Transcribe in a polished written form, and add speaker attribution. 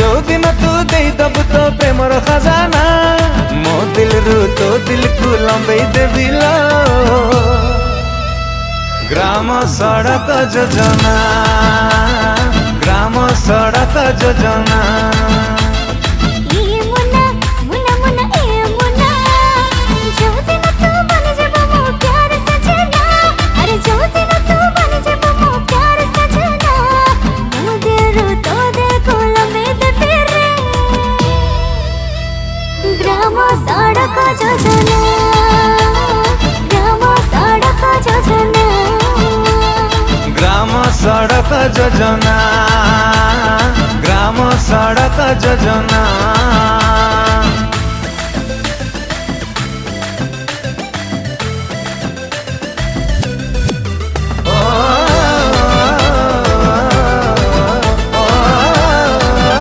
Speaker 1: जो दिन तू दे दबु तो प्रेमर खजाना मो दिल रु तो दिल को लंबे देविलो ग्राम सड़क योजना ग्राम सड़क योजना
Speaker 2: ग्राम सड़क योजना ग्राम सड़क योजना
Speaker 1: ग्राम सड़क योजना ग्राम सड़क योजना।